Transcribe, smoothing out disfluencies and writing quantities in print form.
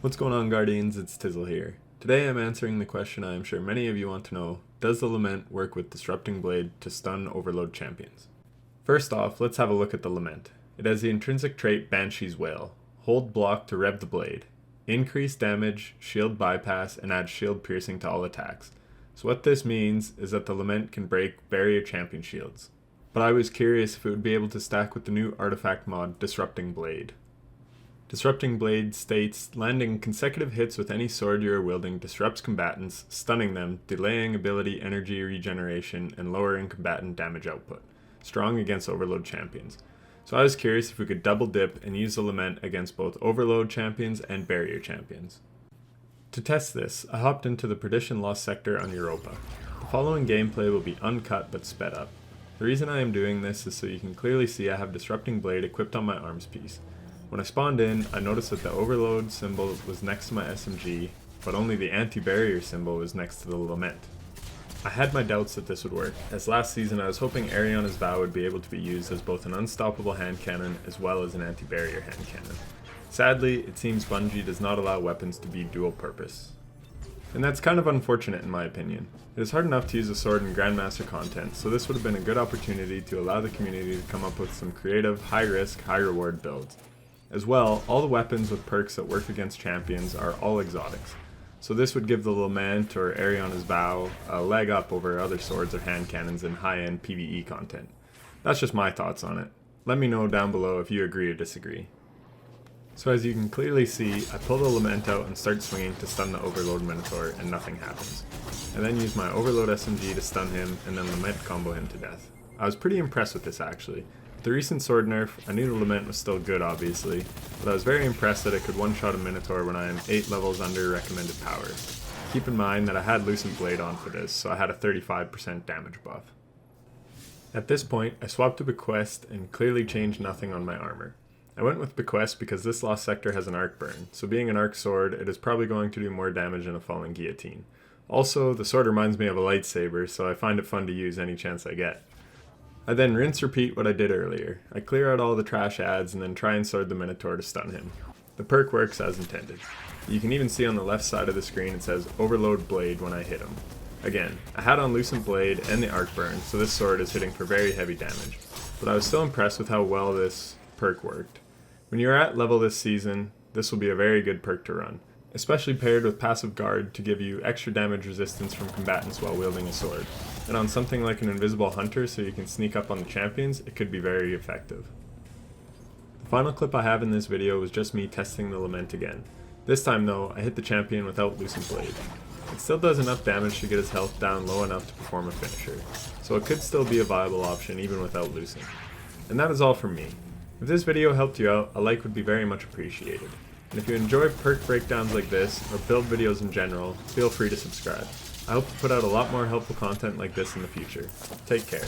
What's going on, Guardians? It's Tizzle here. Today I'm answering the question I am sure many of you want to know: does the Lament work with Disrupting Blade to stun Overload champions? First off, let's have a look at the Lament. It has the intrinsic trait Banshee's Wail. Hold block to rev the blade. Increase damage, shield bypass, and add shield piercing to all attacks. So what this means is that the Lament can break barrier champion shields. But I was curious if it would be able to stack with the new artifact mod Disrupting Blade. Disrupting Blade states, landing consecutive hits with any sword you are wielding disrupts combatants, stunning them, delaying ability energy regeneration, and lowering combatant damage output. Strong against Overload champions. So I was curious if we could double dip and use the Lament against both Overload champions and Barrier champions. To test this, I hopped into the Perdition Lost sector on Europa. The following gameplay will be uncut but sped up. The reason I am doing this is so you can clearly see I have Disrupting Blade equipped on my arms piece. When I spawned in, I noticed that the Overload symbol was next to my SMG, but only the anti-barrier symbol was next to the Lament. I had my doubts that this would work, as last season I was hoping Ariana's Vow would be able to be used as both an unstoppable hand cannon as well as an anti-barrier hand cannon. Sadly, it seems Bungie does not allow weapons to be dual purpose. And that's kind of unfortunate in my opinion. It is hard enough to use a sword in Grandmaster content, so this would have been a good opportunity to allow the community to come up with some creative, high-risk, high-reward builds. As well, all the weapons with perks that work against champions are all exotics, so this would give the Lament or Ariana's Vow a leg up over other swords or hand cannons in high-end PvE content. That's just my thoughts on it. Let me know down below if you agree or disagree. So as you can clearly see, I pull the Lament out and start swinging to stun the Overload Minotaur and nothing happens. I then use my Overload SMG to stun him and then Lament combo him to death. I was pretty impressed with this actually. With the recent sword nerf, I knew the Lament was still good obviously, but I was very impressed that it could one-shot a Minotaur when I am 8 levels under recommended power. Keep in mind that I had Lucent Blade on for this, so I had a 35% damage buff. At this point, I swapped to Bequest and clearly changed nothing on my armor. I went with Bequest because this lost sector has an arc burn, so being an arc sword, it is probably going to do more damage than a falling guillotine. Also, the sword reminds me of a lightsaber, so I find it fun to use any chance I get. I then rinse repeat what I did earlier. I clear out all the trash ads and then try and sword the Minotaur to stun him. The perk works as intended. You can even see on the left side of the screen it says Overload Blade when I hit him. Again, I had on Lucent Blade and the Arc Burn, so this sword is hitting for very heavy damage. But I was still impressed with how well this perk worked. When you are at level this season, this will be a very good perk to run, especially paired with Passive Guard to give you extra damage resistance from combatants while wielding a sword. And on something like an Invisible Hunter so you can sneak up on the champions, it could be very effective. The final clip I have in this video was just me testing the Lament again. This time though, I hit the champion without Lucent Blade. It still does enough damage to get his health down low enough to perform a finisher, so it could still be a viable option even without Lucent. And that is all from me. If this video helped you out, a like would be very much appreciated. And if you enjoy perk breakdowns like this, or build videos in general, feel free to subscribe. I hope to put out a lot more helpful content like this in the future. Take care.